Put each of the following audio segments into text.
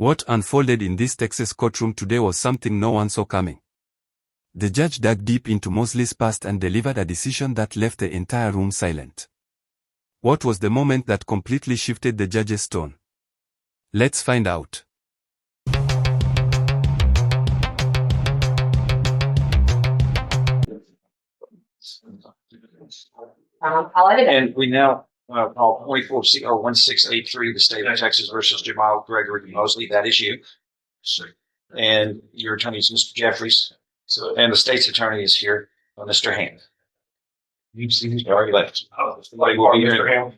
What unfolded in this Texas courtroom today was something no one saw coming. The judge dug deep into Mosley's past and delivered a decision that left the entire room silent. What was the moment that completely shifted the judge's tone? Let's find out. And we now call 24 CR 1683, the state of Texas versus Jamal Gregory Mosley. That is you. And your attorney is Mr. Jeffries. And the state's attorney is here, Mr. Hand. You've seen he's already left. Somebody will be here.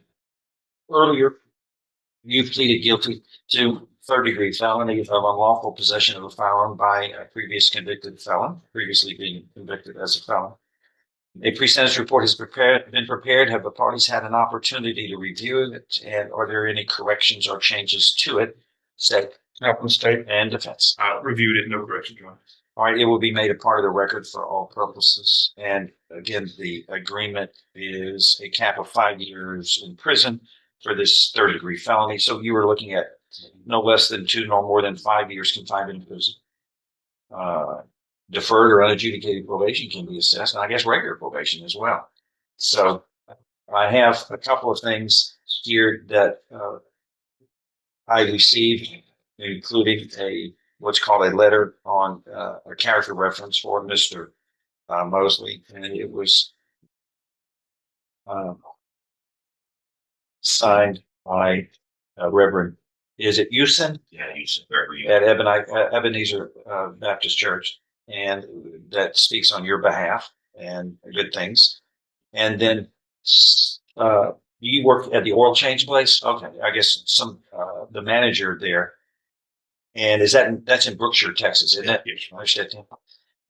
Earlier, you pleaded guilty to third-degree felony of unlawful possession of a firearm by a previous convicted felon, previously being convicted as a felon. A pre-sentence report has been prepared. Have the parties had an opportunity to review it? And are there any corrections or changes to it? State. From state and defense. Reviewed it, no correction, John. All right, it will be made a part of the record for all purposes. And again, the agreement is a cap of 5 years in prison for this third-degree felony. So you were looking at no less than 2 nor more than 5 years confined in prison. Deferred or unadjudicated probation can be assessed, and I guess regular probation as well. So I have a couple of things here that I received, including what's called a letter on a character reference for Mr. Mosley, and it was signed by Reverend, is it Houston? Yeah, Houston. At Ebenezer Baptist Church, and that speaks on your behalf and good things. And then you work at the oil change place? Okay, I guess the manager there. And that's in Brookshire, Texas, isn't it? Yes.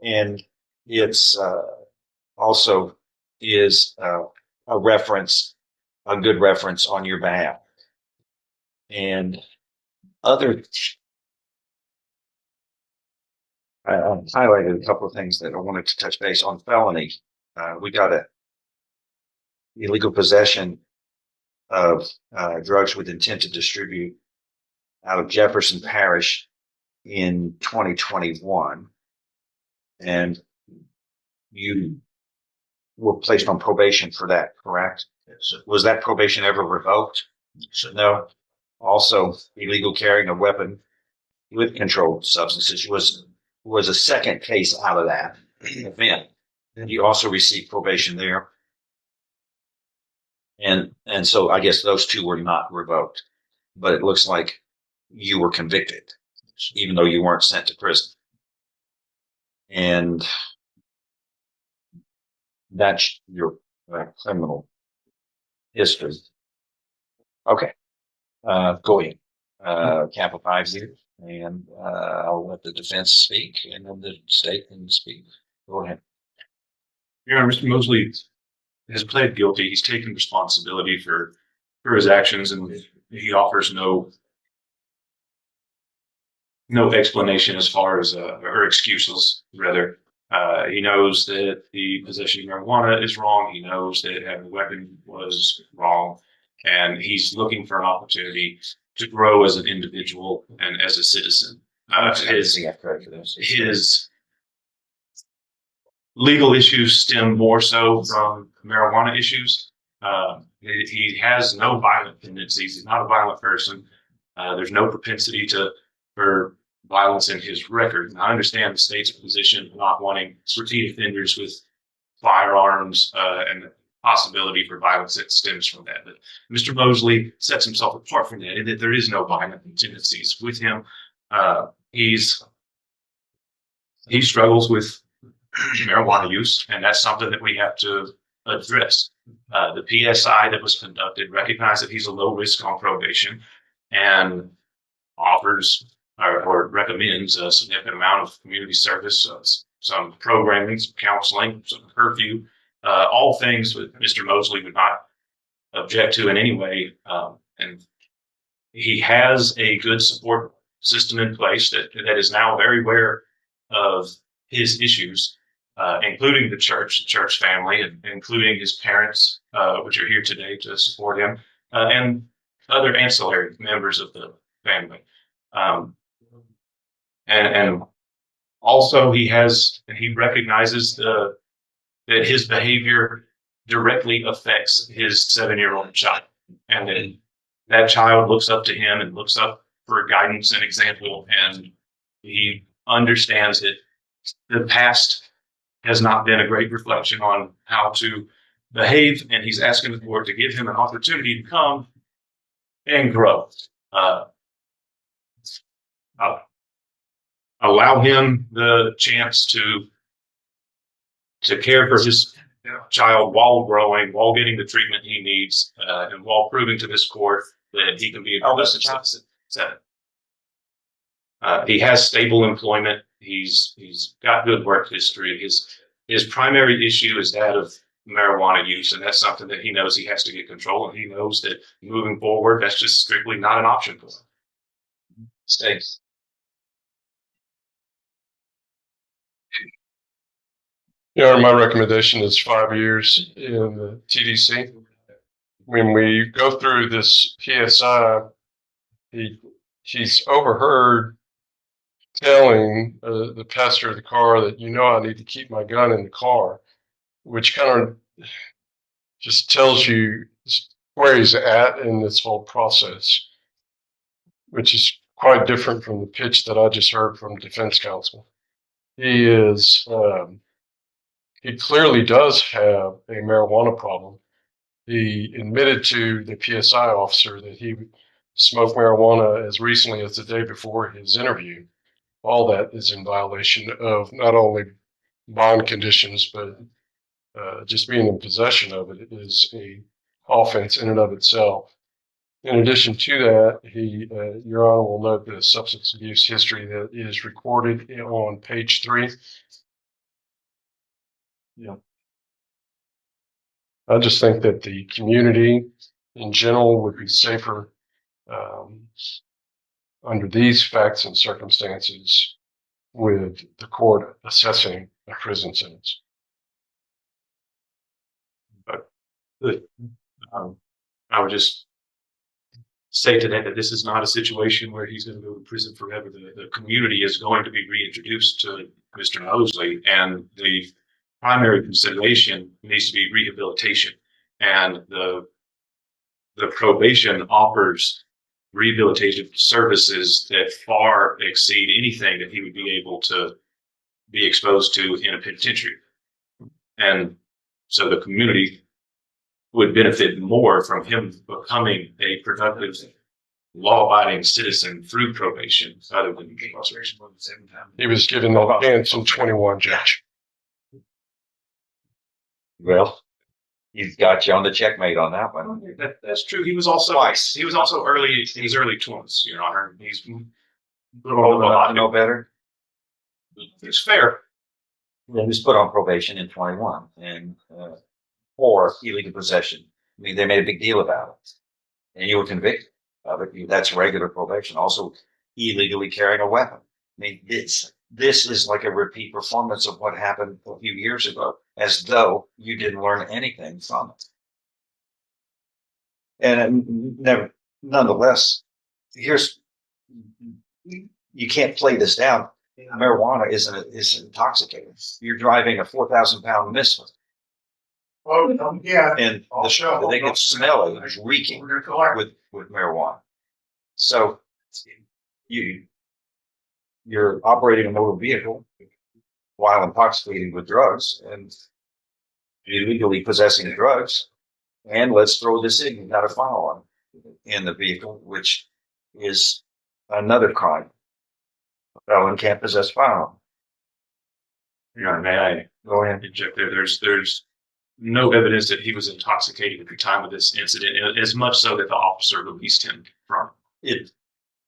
And it's also is a reference, a good reference on your behalf. And I highlighted a couple of things that I wanted to touch base on. Felony. We got a illegal possession of drugs with intent to distribute out of Jefferson Parish in 2021. And you were placed on probation for that, correct? Yes. Was that probation ever revoked? No. Also, illegal carrying a weapon with controlled substances was a second case out of that event. You also received probation there. And so I guess those two were not revoked, but it looks like you were convicted, even though you weren't sent to prison. And that's your criminal history. Okay. Go ahead. Cap of 5 years. And I'll let the defense speak, and then the state can speak. Go ahead. Your Honor, Mr. Mosley has pled guilty. He's taken responsibility for his actions, and he offers no explanation as far as or excuses, rather. He knows that the possession of marijuana is wrong. He knows that having a weapon was wrong, and he's looking for an opportunity to grow as an individual and as a citizen. His legal issues stem more so from marijuana issues. He has no violent tendencies. He's not a violent person. There's no propensity for violence in his record. And I understand the state's position of not wanting repeat offenders with firearms and the possibility for violence that stems from that. But Mr. Mosley sets himself apart from that, in that there is no violent tendencies with him. He struggles with marijuana use, and that's something that we have to address. The PSI that was conducted recognized that he's a low risk on probation and offers or recommends a significant amount of community service, some programming, some counseling, some curfew, all things that Mr. Mosley would not object to in any way. And he has a good support system in place that is now very aware of his issues, including the church family, and including his parents, which are here today to support him, and other ancillary members of the family. And also he recognizes that his behavior directly affects his 7-year-old child. And then that child looks up to him and looks up for guidance and example. And he understands that the past has not been a great reflection on how to behave. And he's asking the board to give him an opportunity to come and grow. Allow him the chance to care for his child while growing, while getting the treatment he needs, and while proving to this court that he can be a productive citizen. He has stable employment. He's got good work history. His primary issue is that of marijuana use, and that's something that he knows he has to get control. And he knows that moving forward, that's just strictly not an option for him. Thanks. My recommendation is 5 years in the TDC. When we go through this PSI, he's overheard telling the passenger of the car that, I need to keep my gun in the car, which kind of just tells you where he's at in this whole process, which is quite different from the pitch that I just heard from defense counsel. He clearly does have a marijuana problem. He admitted to the PSI officer that he smoked marijuana as recently as the day before his interview. All that is in violation of not only bond conditions, but just being in possession of it is a offense in and of itself. In addition to that, Your Honor will note the substance abuse history that is recorded on page 3. Yeah. I just think that the community in general would be safer under these facts and circumstances with the court assessing a prison sentence. But I would just say today that this is not a situation where he's going to go to prison forever. The community is going to be reintroduced to Mr. Mosley, and the primary consideration needs to be rehabilitation. And the probation offers rehabilitation services that far exceed anything that he would be able to be exposed to in a penitentiary. And so the community would benefit more from him becoming a productive, law-abiding citizen through probation rather than incarceration. He was given that chance in 21, Judge. Well, he's got you on the checkmate on that one. That's true. He was also early in his early 20s, Your Honor. He's Old enough to know better. It's fair. He was put on probation in 21 and for illegal possession. I mean, they made a big deal about it, and you were convicted of it. That's regular probation. Also, illegally carrying a weapon. I mean, this is like a repeat performance of what happened a few years ago, as though you didn't learn anything from it. And nonetheless, you can't play this down. Marijuana is intoxicating. You're driving a 4,000-pound missile. Oh, yeah. And they get smelly, it's reeking with marijuana. So you're operating a motor vehicle while intoxicated with drugs and illegally possessing drugs. And let's throw this in. You've got a firearm in the vehicle, which is another crime. A felon can't possess a firearm. May I Go ahead. interject there? There's no evidence that he was intoxicated at the time of this incident, as much so that the officer released him from it.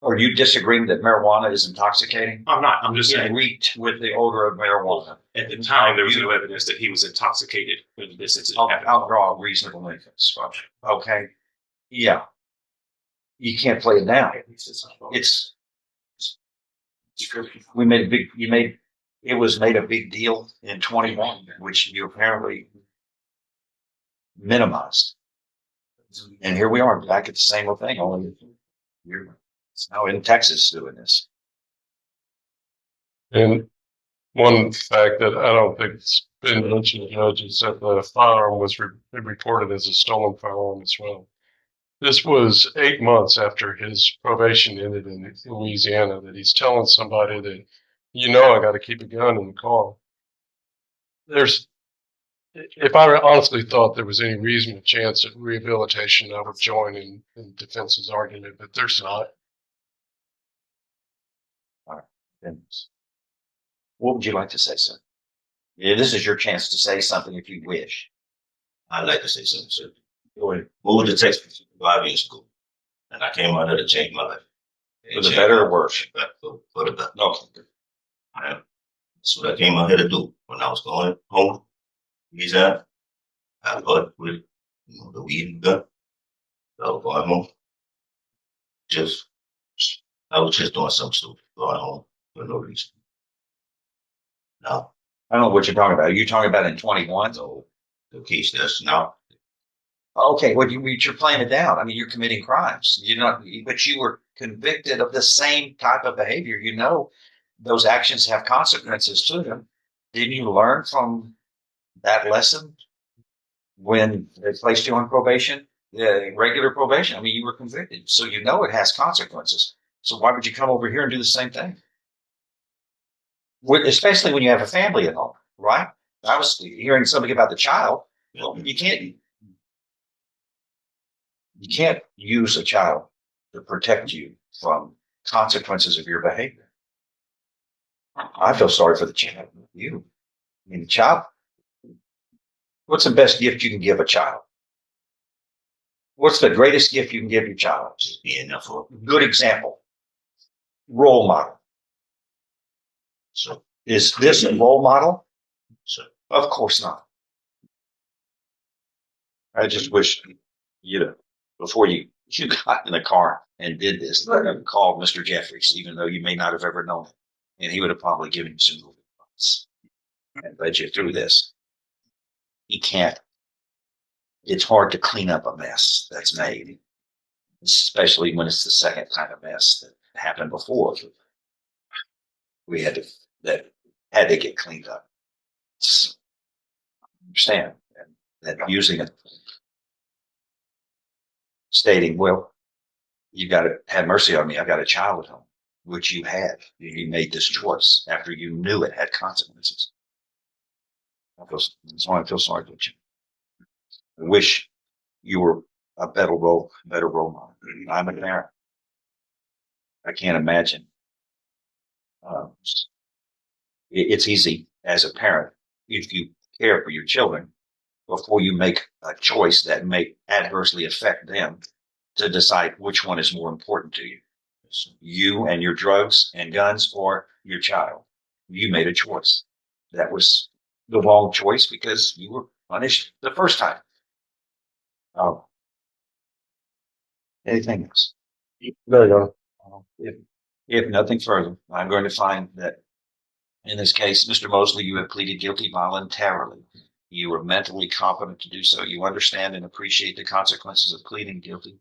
Are you disagreeing that marijuana is intoxicating? I'm not. I'm just It saying reeked with the odor of marijuana. at the time there was no evidence that he was intoxicated when this incident happened. I'll draw a reasonable inference. Okay. Yeah. You can't play it down. It was made a big deal in 21, which you apparently minimized. And here we are back at the same old thing, only you're now in Texas doing this. And one fact that I don't think it's been mentioned, Judge, is that the firearm was reported as a stolen firearm as well. This was 8 months after his probation ended in Louisiana that he's telling somebody that, I got to keep a gun in the car. If I honestly thought there was any reasonable chance at rehabilitation, I would join in defense's argument, but there's not. Goodness. What would you like to say, sir? Yeah, this is your chance to say something if you wish. I'd like to say something, sir. Go ahead. Moved to Texas 5 years ago, and I came out here to change my life. For the better or worse? For the better. Okay. That's what I came out here to do. When I was going home, Louisiana, I got with the weed and gun. I was going home. I was just doing something stupid, going home for no reason. Now, I don't know what you're talking about. Are you talking about in 21? so the case that's now, Okay, well, you're playing it down. I mean, you're committing crimes. But you were convicted of the same type of behavior. Those actions have consequences to them. Didn't you learn from that lesson when they placed you on probation, regular probation? I mean, you were convicted, so it has consequences. So why would you come over here and do the same thing? Especially when you have a family at home, right? I was hearing something about the child. Well, you can't use a child to protect you from consequences of your behavior. I feel sorry for the child. I mean, the child. What's the best gift you can give a child? What's the greatest gift you can give your child? just being there for. Good example. Role model. So, Is this a role model? so Of course not. I just wish before you got in the car and did this, called Mr. Jeffries, even though you may not have ever known him. And he would have probably given you some good advice and led you through this. He can't. It's hard to clean up a mess that's made, especially when it's the second kind of mess that happened before. That had to get cleaned up. Understand that using it, stating, well, you got to have mercy on me. I've got a child at home, which you had. You made this choice after you knew it had consequences. That's why I feel sorry for you. I wish you were a better role model. I'm a parent. I can't imagine. It's easy as a parent, if you care for your children, before you make a choice that may adversely affect them, to decide which one is more important to you. You and your drugs and guns, or your child. You made a choice. That was the wrong choice because you were punished the first time. Anything else? There you go. If nothing further, I'm going to find that in this case, Mr. Mosley, you have pleaded guilty voluntarily. You are mentally competent to do so. You understand and appreciate the consequences of pleading guilty.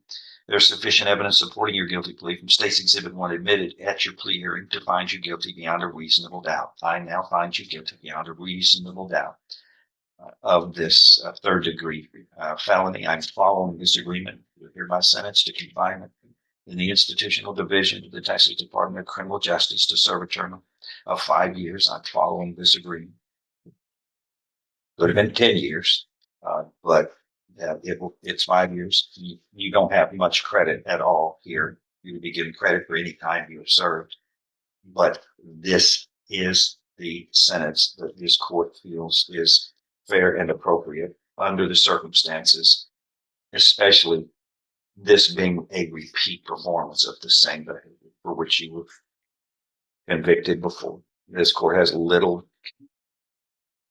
There's sufficient evidence supporting your guilty plea from State's Exhibit 1 admitted at your plea hearing to find you guilty beyond a reasonable doubt. I now find you guilty beyond a reasonable doubt of this third degree felony. I'm following this agreement. You're hereby sentenced to confinement in the institutional division of the Texas Department of Criminal Justice to serve a term of 5 years. I'm following this agreement. Could have been 10 years, but it's 5 years. You don't have much credit at all here. You would be given credit for any time you have served. But this is the sentence that this court feels is fair and appropriate under the circumstances, especially this being a repeat performance of the same behavior for which you were convicted before. This court has little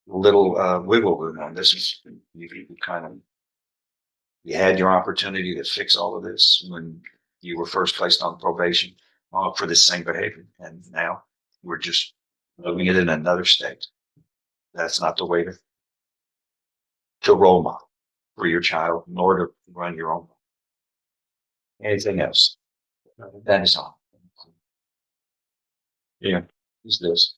wiggle room on this. You had your opportunity to fix all of this when you were first placed on probation for this same behavior, and now we're just moving it in another state. That's not the way to role model for your child, nor to run your own. Anything else? That is all. Yeah. is this.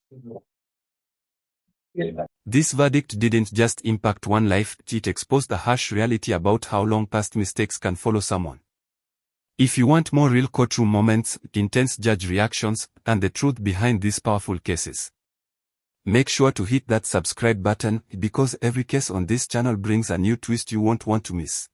This verdict didn't just impact one life, it exposed the harsh reality about how long past mistakes can follow someone. If you want more real courtroom moments, intense judge reactions, and the truth behind these powerful cases, make sure to hit that subscribe button, because every case on this channel brings a new twist you won't want to miss.